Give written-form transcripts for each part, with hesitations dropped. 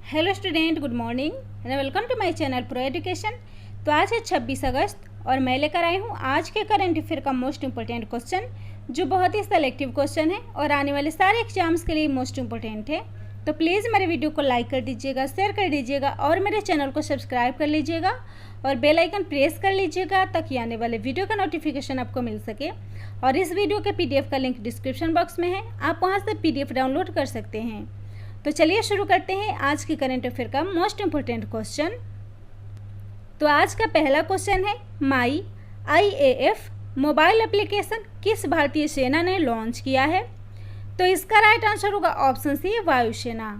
Hello student, good morning and welcome to my channel pro education. तो आज है 26 अगस्त और मैं लेकर आई हूँ आज के करंट अफेयर का मोस्ट इंपॉर्टेंट क्वेश्चन, जो बहुत ही सेलेक्टिव क्वेश्चन है और आने वाले सारे एग्जाम्स के लिए मोस्ट इंपॉर्टेंट है। तो प्लीज़ मेरे वीडियो को लाइक कर दीजिएगा, शेयर कर दीजिएगा और मेरे चैनल को सब्सक्राइब कर लीजिएगा और बेल आइकन प्रेस कर लीजिएगा ताकि आने वाले वीडियो का नोटिफिकेशन आपको मिल सके। और इस वीडियो के PDF का लिंक डिस्क्रिप्शन बॉक्स में है, आप वहाँ से PDF डाउनलोड कर सकते हैं। तो चलिए शुरू करते हैं आज की करंट अफेयर का मोस्ट इंपॉर्टेंट क्वेश्चन। तो आज का पहला क्वेश्चन है, माई IAF मोबाइल एप्लीकेशन किस भारतीय सेना ने लॉन्च किया है? तो इसका राइट आंसर होगा ऑप्शन सी, वायुसेना।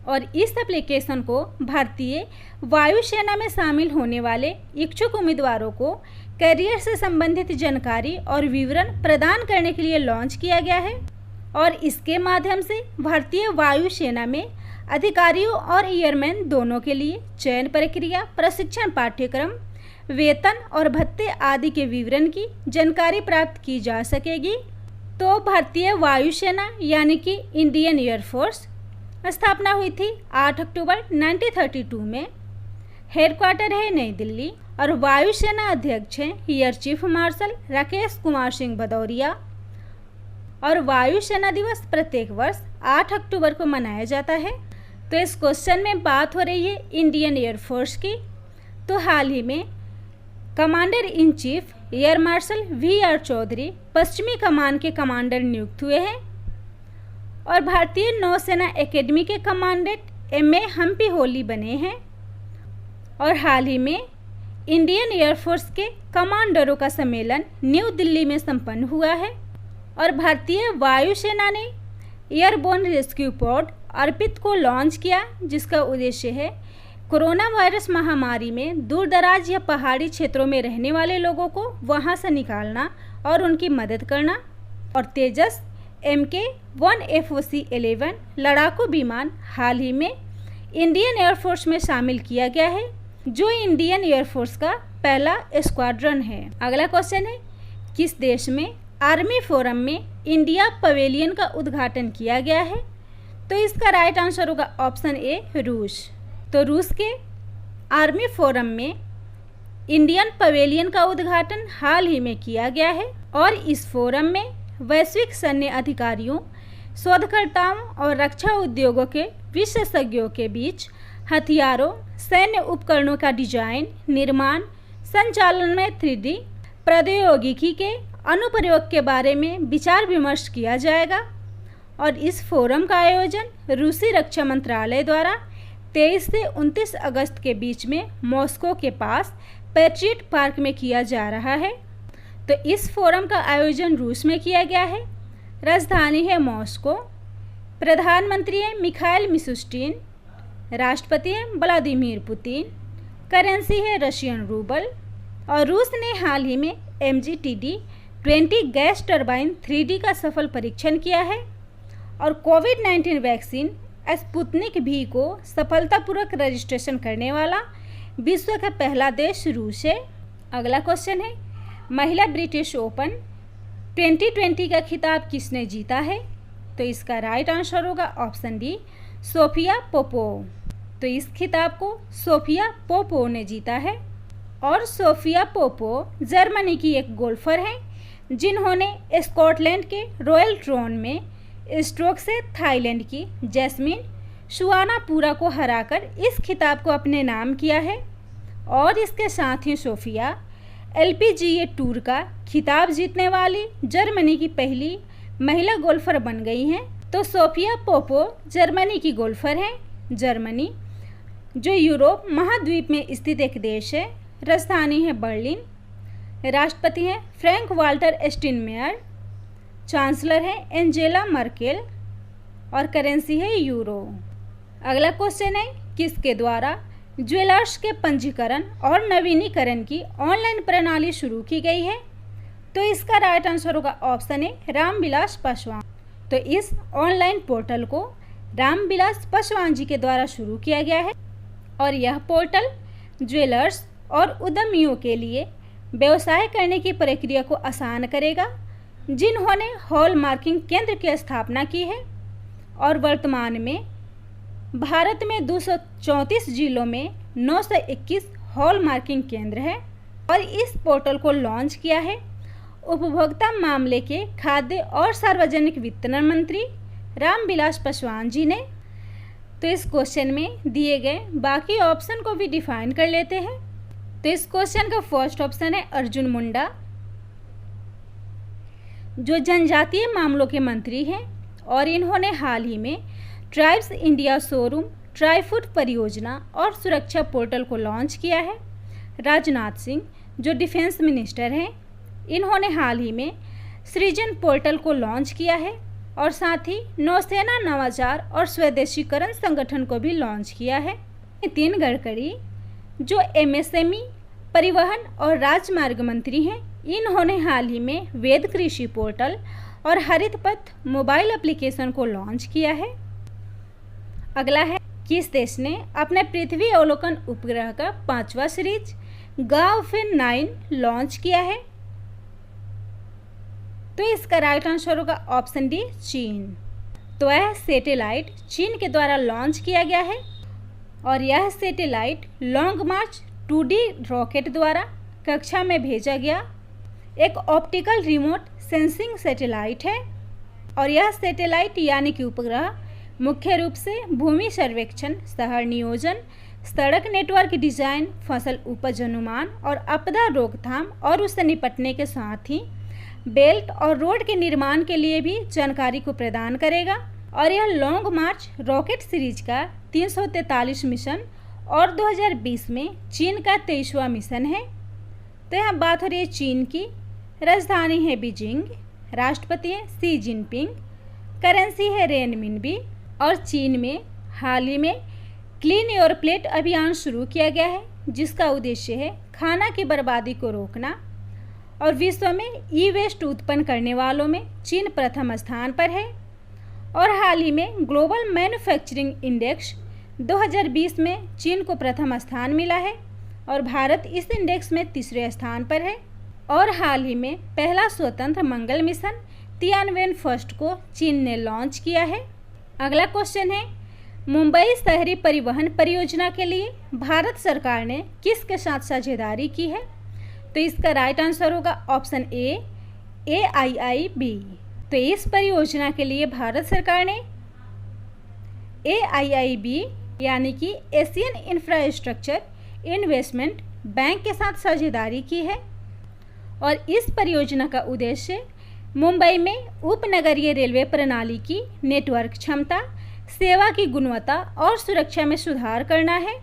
और इस एप्लीकेशन को भारतीय वायुसेना में शामिल होने वाले इच्छुक उम्मीदवारों को करियर से संबंधित जानकारी और विवरण प्रदान करने के लिए लॉन्च किया गया है और इसके माध्यम से भारतीय वायुसेना में अधिकारियों और एयरमैन दोनों के लिए चयन प्रक्रिया, प्रशिक्षण पाठ्यक्रम, वेतन और भत्ते आदि के विवरण की जानकारी प्राप्त की जा सकेगी। तो भारतीय वायुसेना यानी कि इंडियन एयरफोर्स स्थापना हुई थी 8 अक्टूबर 1932 में। हेडक्वार्टर है नई दिल्ली और वायुसेना अध्यक्ष हैं air chief marshal Rakesh Kumar Singh Bhadauria. और वायुसेना दिवस प्रत्येक वर्ष 8 अक्टूबर को मनाया जाता है। तो इस क्वेश्चन में बात हो रही है इंडियन एयरफोर्स की। तो हाल ही में commander in chief air marshal VR Chaudhary पश्चिमी कमान के कमांडर नियुक्त हुए हैं और भारतीय नौसेना एकेडमी के कमांडेंट MA हम्पी होली बने हैं। और हाल ही में इंडियन एयरफोर्स के कमांडरों का सम्मेलन न्यू दिल्ली में संपन्न हुआ है और भारतीय वायुसेना ने एयरबोर्न रेस्क्यू पॉड अर्पित को लॉन्च किया, जिसका उद्देश्य है कोरोना वायरस महामारी में दूर दराज या पहाड़ी क्षेत्रों में रहने वाले लोगों को वहां से निकालना और उनकी मदद करना। और तेजस MK-1 FOC-11 लड़ाकू विमान हाल ही में इंडियन एयरफोर्स में शामिल किया गया है, जो इंडियन एयरफोर्स का पहला स्क्वाड्रन है। अगला क्वेश्चन है, किस देश में आर्मी फोरम में इंडिया पवेलियन का उद्घाटन किया गया है? तो इसका राइट आंसर होगा ऑप्शन ए, रूस। तो रूस के आर्मी फोरम में इंडियन पवेलियन का उद्घाटन हाल ही में किया गया है और इस फोरम में वैश्विक सैन्य अधिकारियों, शोधकर्ताओं और रक्षा उद्योगों के विशेषज्ञों के बीच हथियारों, सैन्य उपकरणों का डिजाइन, निर्माण, संचालन में 3D प्रौद्योगिकी के अनुप्रयोग के बारे में विचार विमर्श किया जाएगा। और इस फोरम का आयोजन रूसी रक्षा मंत्रालय द्वारा 23 से 29 अगस्त के बीच में मॉस्को के पास पैट्रियट पार्क में किया जा रहा है। तो इस फोरम का आयोजन रूस में किया गया है। राजधानी है मॉस्को। प्रधानमंत्री है मिखाइल मिशुस्टिन। राष्ट्रपति है व्लादिमीर पुतिन। करेंसी है रशियन रूबल। और रूस ने हाल ही में MGTD-20 गैस टरबाइन 3D का सफल परीक्षण किया है और कोविड-19 वैक्सीन स्पुतनिक V को सफलतापूर्वक रजिस्ट्रेशन करने वाला विश्व का पहला देश रूस है। अगला क्वेश्चन है, महिला ब्रिटिश ओपन 2020 का खिताब किसने जीता है? तो इसका राइट आंसर होगा ऑप्शन डी, सोफिया पोपोव। तो इस खिताब को सोफिया पोपोव ने जीता है और सोफिया पोपोव जर्मनी की एक गोल्फर हैं जिन्होंने स्कॉटलैंड के रॉयल ट्रोन में स्ट्रोक से थाईलैंड की जैस्मिन सुवानापुरा को हराकर इस खिताब को अपने नाम किया है। और इसके साथ ही सोफिया LPGA टूर का खिताब जीतने वाली जर्मनी की पहली महिला गोल्फर बन गई हैं। तो सोफिया पोपोव जर्मनी की गोल्फर हैं। जर्मनी जो यूरोप महाद्वीप में स्थित एक देश है। राजधानी है बर्लिन। राष्ट्रपति हैं फ्रैंक वाल्टर स्टाइनमायर। चांसलर है एंजेला मर्केल और करेंसी है यूरो। अगला क्वेश्चन है, किसके द्वारा ज्वेलर्स के पंजीकरण और नवीनीकरण की ऑनलाइन प्रणाली शुरू की गई है? तो इसका राइट आंसर होगा ऑप्शन ए, रामविलास पासवान। तो इस ऑनलाइन पोर्टल को रामविलास पासवान जी के द्वारा शुरू किया गया है और यह पोर्टल ज्वेलर्स और उद्यमियों के लिए व्यवसाय करने की प्रक्रिया को आसान करेगा, जिन्होंने हॉल मार्किंग केंद्र की स्थापना की है और वर्तमान में भारत में 234 जिलों में 921 हॉल मार्किंग केंद्र है और इस पोर्टल को लॉन्च किया है उपभोक्ता मामले के खाद्य और सार्वजनिक वितरण मंत्री रामविलास पासवान जी ने। तो इस क्वेश्चन में दिए गए बाकी ऑप्शन को भी डिफाइन कर लेते हैं। तो इस क्वेश्चन का फर्स्ट ऑप्शन है अर्जुन मुंडा, जो जनजातीय मामलों के मंत्री हैं और इन्होंने हाल ही में tribes India showroom, try food परियोजना और सुरक्षा पोर्टल को लॉन्च किया है। राजनाथ सिंह, जो डिफेंस मिनिस्टर हैं, इन्होंने हाल ही में सृजन पोर्टल को लॉन्च किया है और साथ ही नौसेना नवाचार और स्वदेशीकरण संगठन को भी लॉन्च किया है। नितिन गडकरी, जो एमएसएमई, परिवहन और राजमार्ग मंत्री हैं, इन्होंने हाल ही में वेद कृषि पोर्टल और हरित पथ मोबाइल एप्लीकेशन को लॉन्च किया है। अगला है, किस देश ने अपने पृथ्वी अवलोकन उपग्रह का 5वां सीरीज गाओफिन 9 लॉन्च किया है? तो इसका राइट आंसर होगा ऑप्शन डी, चीन। तो यह सैटेलाइट चीन के द्वारा लॉन्च किया गया है और यह सैटेलाइट लॉन्ग मार्च 2D रॉकेट द्वारा कक्षा में भेजा गया एक ऑप्टिकल रिमोट सेंसिंग सैटेलाइट है और यह सैटेलाइट यानी कि उपग्रह मुख्य रूप से भूमि सर्वेक्षण, शहर नियोजन, सड़क नेटवर्क डिजाइन, फसल उपज अनुमान और आपदा रोकथाम और उससे निपटने के साथ ही बेल्ट और रोड के निर्माण के लिए भी जानकारी को प्रदान करेगा। और यह लॉन्ग मार्च रॉकेट सीरीज का 343 मिशन और 2020 में चीन का 23वां मिशन है। तो यहाँ बात हो रही है चीन की। राजधानी है बीजिंग, राष्ट्रपति है शी जिनपिंग, करेंसी है रेनमिनबी और चीन में हाल ही में क्लीन योर प्लेट अभियान शुरू किया गया है, जिसका उद्देश्य है खाना की बर्बादी को रोकना। और विश्व में ई वेस्ट उत्पन्न करने वालों में चीन प्रथम स्थान पर है और हाल ही में ग्लोबल मैन्युफैक्चरिंग इंडेक्स 2020 में चीन को प्रथम स्थान मिला है और भारत इस इंडेक्स में तीसरे स्थान पर है। और हाल ही में पहला स्वतंत्र मंगल मिशन तियानवेन फर्स्ट को चीन ने लॉन्च किया है। अगला क्वेश्चन है, मुंबई शहरी परिवहन परियोजना के लिए भारत सरकार ने किसके साथ साझेदारी की है? तो इसका राइट आंसर होगा ऑप्शन ए, AIIB। तो इस परियोजना के लिए भारत सरकार ने AIIB यानी कि एशियन इंफ्रास्ट्रक्चर इन्वेस्टमेंट बैंक के साथ साझेदारी की है और इस परियोजना का उद्देश्य मुंबई में उपनगरीय रेलवे प्रणाली की नेटवर्क क्षमता, सेवा की गुणवत्ता और सुरक्षा में सुधार करना है।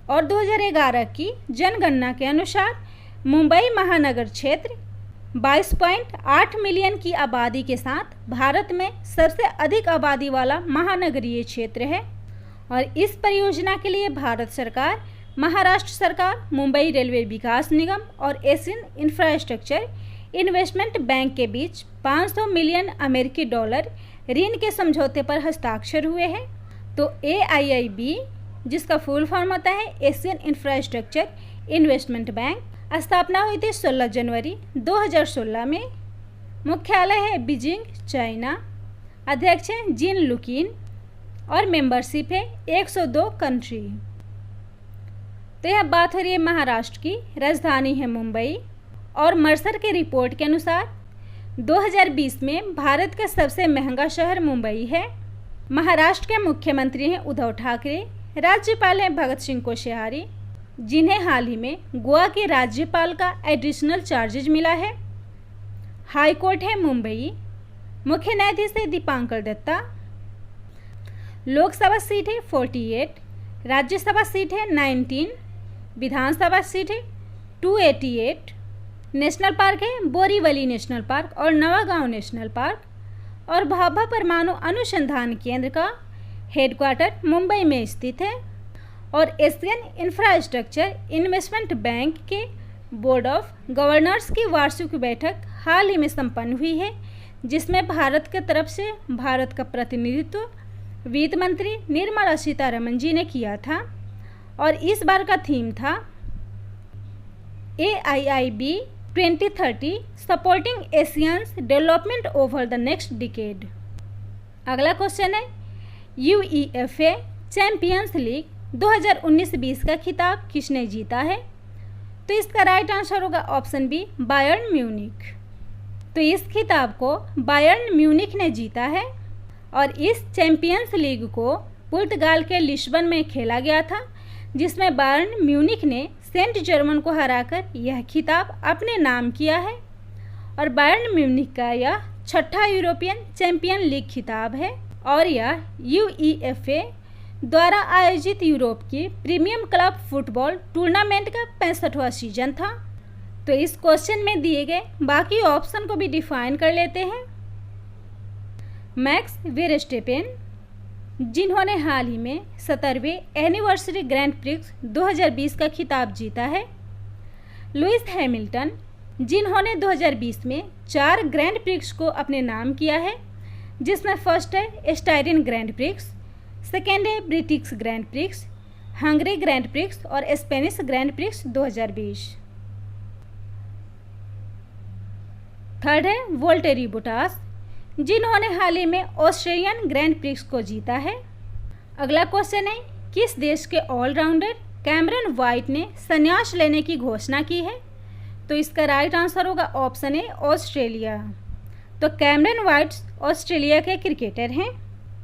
और 2011 की जनगणना के अनुसार मुंबई महानगर क्षेत्र 22.8 मिलियन की आबादी के साथ भारत में सबसे अधिक आबादी वाला महानगरीय क्षेत्र है और इस परियोजना के लिए भारत सरकार, महाराष्ट्र सरकार, मुंबई रेलवे विकास निगम और एशियन इंफ्रास्ट्रक्चर इन्वेस्टमेंट बैंक के बीच 500 मिलियन अमेरिकी डॉलर ऋण के समझौते पर हस्ताक्षर हुए हैं। तो AIIB, जिसका फुल फॉर्म होता है एशियन इंफ्रास्ट्रक्चर इन्वेस्टमेंट बैंक, स्थापना हुई थी 16 जनवरी 2016 में। मुख्यालय है बीजिंग, चाइना। अध्यक्ष हैं जिन लुकीन और मेंबरशिप है 102 कंट्री। तो यह बात हो रही है महाराष्ट्र की। राजधानी है मुंबई और मर्सर के रिपोर्ट के अनुसार 2020 में भारत का सबसे महंगा शहर मुंबई है। महाराष्ट्र के मुख्यमंत्री हैं उद्धव ठाकरे, राज्यपाल हैं भगत सिंह कोश्यारी, जिन्हें हाल ही में गोवा के राज्यपाल का एडिशनल चार्जेज मिला है। हाई कोर्ट है मुंबई, मुख्य न्यायाधीश है दीपांकर दत्ता। लोकसभा सीट है 48, राज्यसभा सीट है 19, विधानसभा सीट है 288। नेशनल पार्क है बोरीवली नेशनल पार्क और नवागांव नेशनल पार्क और भाभा परमाणु अनुसंधान केंद्र का हेडक्वार्टर मुंबई में स्थित है। और एशियन इंफ्रास्ट्रक्चर इन्वेस्टमेंट बैंक के बोर्ड ऑफ गवर्नर्स की वार्षिक बैठक हाल ही में संपन्न हुई है, जिसमें भारत की तरफ से भारत का प्रतिनिधित्व वित्त मंत्री निर्मला सीतारमण जी ने किया था और इस बार का थीम था AIIB 2030 supporting Asians development over the next decade. अगला क्वेश्चन है, UEFA चैंपियंस लीग 2019-20 का खिताब किसने जीता है? तो इसका राइट आंसर होगा ऑप्शन बी, बायर्न म्यूनिख। तो इस खिताब को बायर्न म्यूनिख ने जीता है और इस चैंपियंस लीग को पुर्तगाल के लिस्बन में खेला गया था, जिसमें बायर्न म्यूनिख ने सेंट जर्मन को हराकर यह खिताब अपने नाम किया है और बायर्न म्यूनिख का यह छठा यूरोपियन चैंपियन लीग खिताब है और यह UEFA द्वारा आयोजित यूरोप की प्रीमियम क्लब फुटबॉल टूर्नामेंट का 65वां सीजन था। तो इस क्वेश्चन में दिए गए बाकी ऑप्शन को भी डिफाइन कर लेते हैं। मैक्स वेरस्टेपेन, जिन्होंने हाल ही में 17वें एनिवर्सरी ग्रैंड प्रिक्स 2020 का खिताब जीता है। लुइस हैमिल्टन, जिन्होंने 2020 में 4 ग्रैंड प्रिक्स को अपने नाम किया है, जिसमें फर्स्ट है स्टाइरिन ग्रैंड प्रिक्स, सेकेंड है British grand prix, Hungary grand prix और स्पेनिश ग्रैंड प्रिक्स 2020। थर्ड है वोल्टेरी बोटास, जिन्होंने हाल ही में ऑस्ट्रेलियन ग्रैंड प्रिक्स को जीता है। अगला क्वेश्चन है, किस देश के ऑलराउंडर कैमरन वाइट ने संन्यास लेने की घोषणा की है? तो इसका राइट आंसर होगा ऑप्शन ए, ऑस्ट्रेलिया। तो कैमरन वाइट ऑस्ट्रेलिया के क्रिकेटर हैं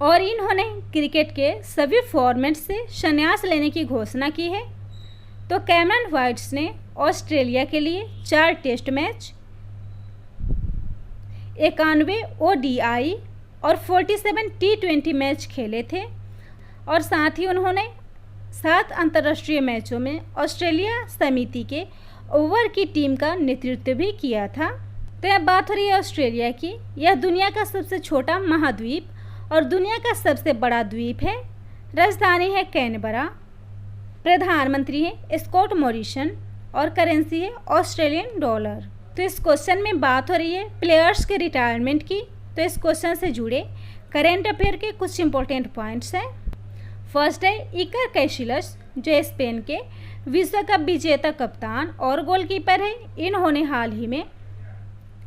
और इन्होंने क्रिकेट के सभी फॉर्मेट से संन्यास लेने की घोषणा की है। तो कैमरन वाइट्स ने ऑस्ट्रेलिया के लिए 4 टेस्ट मैच, 91 ODI और 47 T20 मैच खेले थे और साथ ही उन्होंने 7 अंतर्राष्ट्रीय मैचों में ऑस्ट्रेलिया समिति के ओवर की टीम का नेतृत्व भी किया था। तो यह बात हो रही है ऑस्ट्रेलिया की। यह दुनिया का सबसे छोटा महाद्वीप और दुनिया का सबसे बड़ा द्वीप है। राजधानी है कैनबरा, प्रधानमंत्री है स्कॉट मॉरिसन और करेंसी है ऑस्ट्रेलियन डॉलर। तो इस क्वेश्चन में बात हो रही है प्लेयर्स के रिटायरमेंट की। तो इस क्वेश्चन से जुड़े करेंट अफेयर के कुछ इंपॉर्टेंट पॉइंट्स हैं। फर्स्ट है इकर कैसिलस, जो स्पेन के विश्व कप विजेता कप्तान और गोलकीपर है। इन्होंने हाल ही में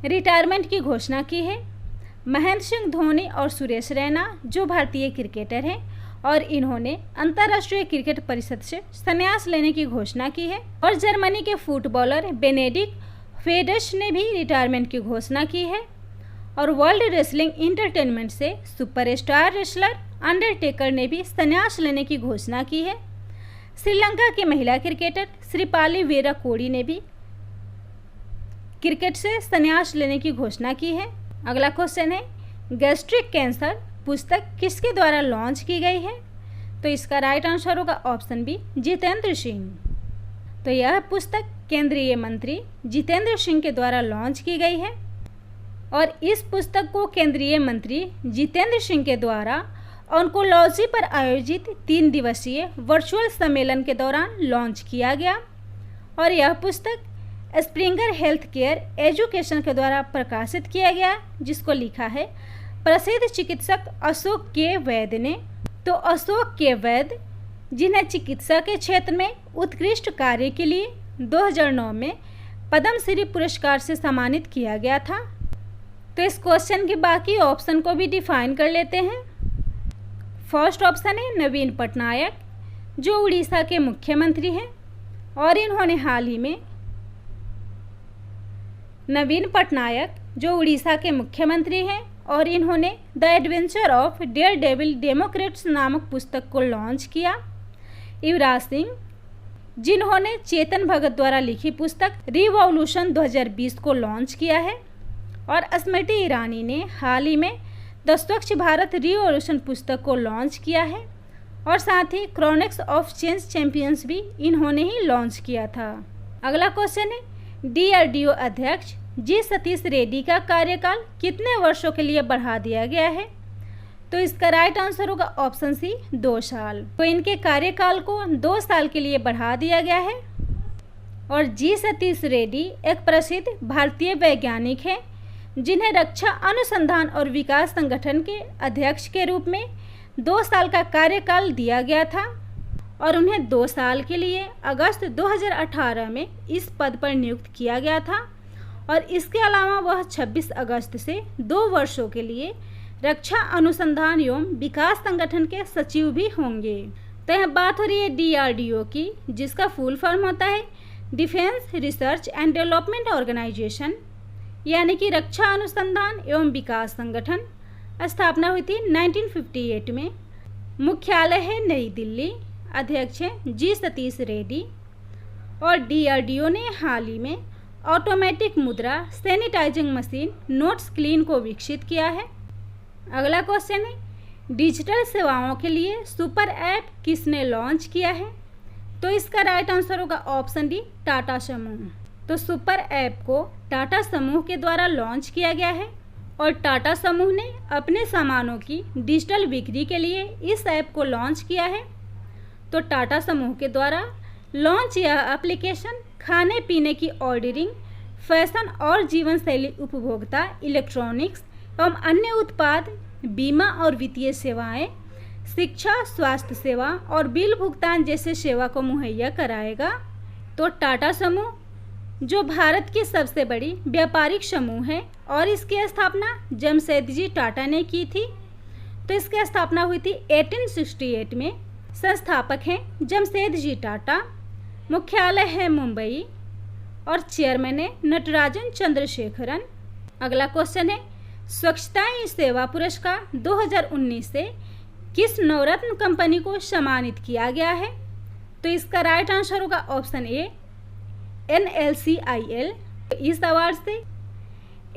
रिटायरमेंट की घोषणा की है। महेंद्र सिंह धोनी और सुरेश रैना, जो भारतीय क्रिकेटर हैं और इन्होंने अंतर्राष्ट्रीय क्रिकेट परिषद से संन्यास लेने की घोषणा की है। और जर्मनी के फुटबॉलर बेनेडिक्ट फेडर्स ने भी रिटायरमेंट की घोषणा की है। और वर्ल्ड रेसलिंग इंटरटेनमेंट से सुपरस्टार रेसलर अंडरटेकर ने भी संन्यास लेने की घोषणा की है। श्रीलंका की महिला क्रिकेटर श्रीपाली वेराकोडी ने भी क्रिकेट से संन्यास लेने की घोषणा की है। अगला क्वेश्चन है, गैस्ट्रिक कैंसर पुस्तक किसके द्वारा लॉन्च की गई है? तो इसका राइट आंसर होगा ऑप्शन बी, जितेंद्र सिंह। तो यह पुस्तक केंद्रीय मंत्री जितेंद्र सिंह के द्वारा लॉन्च की गई है और इस पुस्तक को केंद्रीय मंत्री जितेंद्र सिंह के द्वारा ऑन्कोलॉजी पर आयोजित 3 दिवसीय वर्चुअल सम्मेलन के दौरान लॉन्च किया गया और यह पुस्तक स्प्रिंगर हेल्थ केयर एजुकेशन के द्वारा प्रकाशित किया गया, जिसको लिखा है प्रसिद्ध चिकित्सक अशोक के वैद्य ने। तो अशोक के वैद्य, जिन्हें चिकित्सा के क्षेत्र में उत्कृष्ट कार्य के लिए 2009 में पद्मश्री पुरस्कार से सम्मानित किया गया था। तो इस क्वेश्चन के बाकी ऑप्शन को भी डिफाइन कर लेते हैं। फर्स्ट ऑप्शन है नवीन पटनायक, जो उड़ीसा के मुख्यमंत्री हैं और इन्होंने हाल ही में नवीन पटनायक जो उड़ीसा के मुख्यमंत्री हैं और इन्होंने the adventure of daredevil democrats नामक पुस्तक को लॉन्च किया। युवराज सिंह, जिन्होंने चेतन भगत द्वारा लिखी पुस्तक रिवॉल्यूशन 2020 को लॉन्च किया है और स्मृति ईरानी ने हाल ही में द स्वच्छ भारत रिवॉल्यूशन पुस्तक को लॉन्च किया है और साथ ही क्रॉनिक्स ऑफ चेंज चैंपियंस भी इन्होंने ही लॉन्च किया था। अगला क्वेश्चन है, DRDO अध्यक्ष जी सतीश रेड्डी का कार्यकाल कितने वर्षों के लिए बढ़ा दिया गया है? तो इसका राइट आंसर होगा ऑप्शन सी, 2 साल। तो इनके कार्यकाल को 2 साल के लिए बढ़ा दिया गया है और जी सतीश रेड्डी एक प्रसिद्ध भारतीय वैज्ञानिक हैं, जिन्हें रक्षा अनुसंधान और विकास संगठन के अध्यक्ष के रूप में 2 साल का कार्यकाल दिया गया था और उन्हें 2 साल के लिए अगस्त 2018 में इस पद पर नियुक्त किया गया था और इसके अलावा वह 26 अगस्त से 2 वर्षों के लिए रक्षा अनुसंधान एवं विकास संगठन के सचिव भी होंगे। तो यहाँ बात हो रही है DRDO की, जिसका फुल फॉर्म होता है defence research and development organisation, यानी कि रक्षा अनुसंधान एवं विकास संगठन। स्थापना हुई थी 1958 में। मुख्यालय है नई दिल्ली। अध्यक्ष हैं G सतीश रेड्डी। और DRDO ने हाल ही में ऑटोमेटिक मुद्रा सैनिटाइजिंग मशीन नोट्स क्लीन को विकसित किया है। अगला क्वेश्चन है डिजिटल सेवाओं के लिए सुपर ऐप किसने लॉन्च किया है? तो इसका राइट आंसर होगा ऑप्शन डी, टाटा समूह। तो सुपर ऐप को टाटा समूह के द्वारा लॉन्च किया गया है और टाटा समूह ने अपने सामानों की डिजिटल बिक्री के लिए इस ऐप को लॉन्च किया है। तो टाटा समूह के द्वारा लॉन्च यह एप्लीकेशन खाने पीने की ऑर्डरिंग, फैशन और जीवन शैली उपभोक्ता, इलेक्ट्रॉनिक्स एवं अन्य उत्पाद, बीमा और वित्तीय सेवाएं, शिक्षा, स्वास्थ्य सेवा और बिल भुगतान जैसे सेवा को मुहैया कराएगा। तो टाटा समूह जो भारत की सबसे बड़ी व्यापारिक समूह है और इसकी स्थापना जमशेदजी टाटा ने की थी। तो इसकी स्थापना हुई थी 1868 में। संस्थापक हैं जमशेदजी टाटा। मुख्यालय है मुंबई और चेयरमैन है नटराजन चंद्रशेखरन। अगला क्वेश्चन है स्वच्छता ही सेवा पुरस्कार 2019 से किस नवरत्न कंपनी को सम्मानित किया गया है? तो इसका राइट आंसर होगा ऑप्शन ए, NLCIL। इस अवार्ड से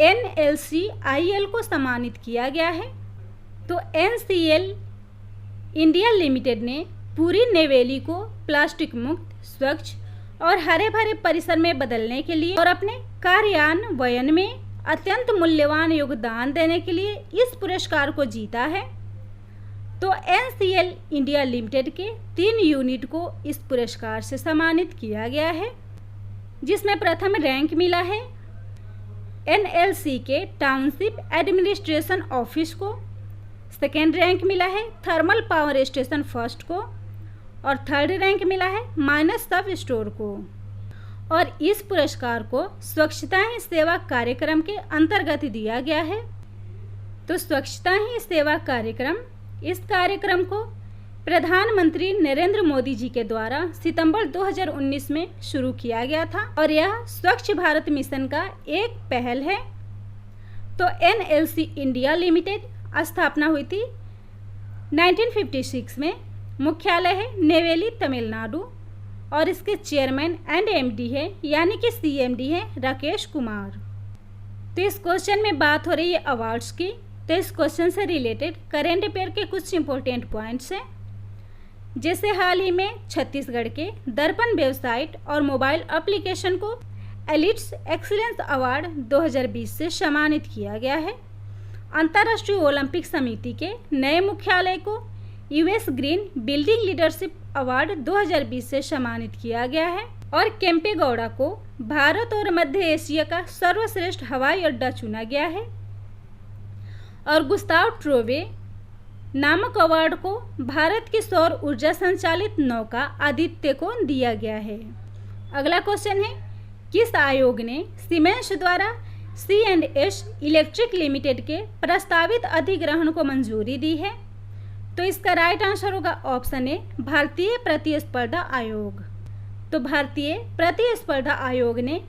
NLCIL को सम्मानित किया गया है। तो NCL इंडिया लिमिटेड ने पूरी नेवेली को प्लास्टिक मुक्त, स्वच्छ और हरे भरे परिसर में बदलने के लिए और अपने कार्यान्वयन में अत्यंत मूल्यवान योगदान देने के लिए इस पुरस्कार को जीता है। तो NCL इंडिया लिमिटेड के 3 यूनिट को इस पुरस्कार से सम्मानित किया गया है, जिसमें प्रथम रैंक मिला है NLC के टाउनशिप एडमिनिस्ट्रेशन ऑफिस को, सेकेंड रैंक मिला है थर्मल पावर स्टेशन फर्स्ट को और थर्ड रैंक मिला है माइनस सब स्टोर को। और इस पुरस्कार को स्वच्छता ही सेवा कार्यक्रम के अंतर्गत दिया गया है। तो स्वच्छता ही सेवा कार्यक्रम, इस कार्यक्रम को प्रधानमंत्री नरेंद्र मोदी जी के द्वारा सितंबर 2019 में शुरू किया गया था और यह स्वच्छ भारत मिशन का एक पहल है। तो NLC इंडिया लिमिटेड स्थापना हुई थी 1956 में। मुख्यालय है नेवेली, तमिलनाडु और इसके चेयरमैन एंड MD है, यानी कि CMD है राकेश कुमार। तो इस क्वेश्चन में बात हो रही है अवार्ड्स की। तो इस क्वेश्चन से रिलेटेड करेंट अफेयर के कुछ इंपॉर्टेंट पॉइंट्स हैं, जैसे हाल ही में छत्तीसगढ़ के दर्पण वेबसाइट और मोबाइल एप्लीकेशन को एलिट्स एक्सीलेंस अवार्ड 2020 से सम्मानित किया गया है। अंतर्राष्ट्रीय ओलंपिक समिति के नए मुख्यालय को US green building leadership award 2020 से सम्मानित किया गया है। और केम्पेगौड़ा को भारत और मध्य एशिया का सर्वश्रेष्ठ हवाई अड्डा चुना गया है। और गुस्ताव ट्रोवे नामक अवार्ड को भारत की सौर ऊर्जा संचालित नौका आदित्य को दिया गया है। अगला क्वेश्चन है किस आयोग ने सीमेंस द्वारा C&S इलेक्ट्रिक लिमिटेड के प्रस्तावित अधिग्रहण को मंजूरी दी है? तो इसका राइट आंसर होगा ऑप्शन ए, भारतीय प्रतिस्पर्धा आयोग। तो भारतीय प्रतिस्पर्धा आयोग ने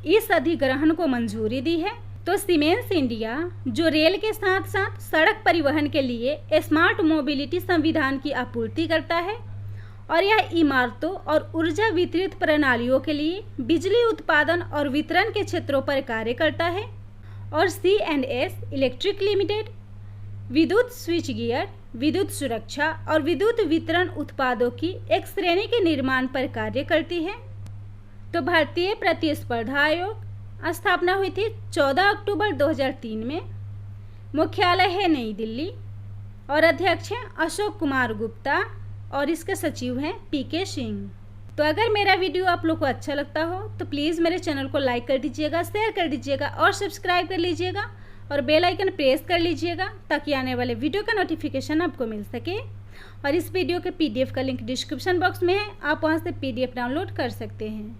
इस अधिग्रहण को मंजूरी दी है। तो सीमेंस इंडिया जो रेल के साथ साथ सड़क परिवहन के लिए स्मार्ट मोबिलिटी संविधान की आपूर्ति करता है और यह इमारतों और ऊर्जा वितरित प्रणालियों के लिए बिजली उत्पादन और वितरण के क्षेत्रों पर कार्य करता है। और C&S इलेक्ट्रिक लिमिटेड विद्युत स्विच गियर, विद्युत सुरक्षा और विद्युत वितरण उत्पादों की एक श्रेणी के निर्माण पर कार्य करती है। तो भारतीय प्रतिस्पर्धा आयोग स्थापना हुई थी 14 अक्टूबर 2003 में। मुख्यालय है नई दिल्ली और अध्यक्ष हैं अशोक कुमार गुप्ता और इसके सचिव हैं PK सिंह। तो अगर मेरा वीडियो आप लोग को अच्छा लगता हो तो प्लीज़ मेरे चैनल को लाइक कर दीजिएगा, शेयर कर दीजिएगा और सब्सक्राइब कर लीजिएगा और बेल आइकन प्रेस कर लीजिएगा ताकि आने वाले वीडियो का नोटिफिकेशन आपको मिल सके। और इस वीडियो के PDF का लिंक डिस्क्रिप्शन बॉक्स में है, आप वहां से PDF डाउनलोड कर सकते हैं।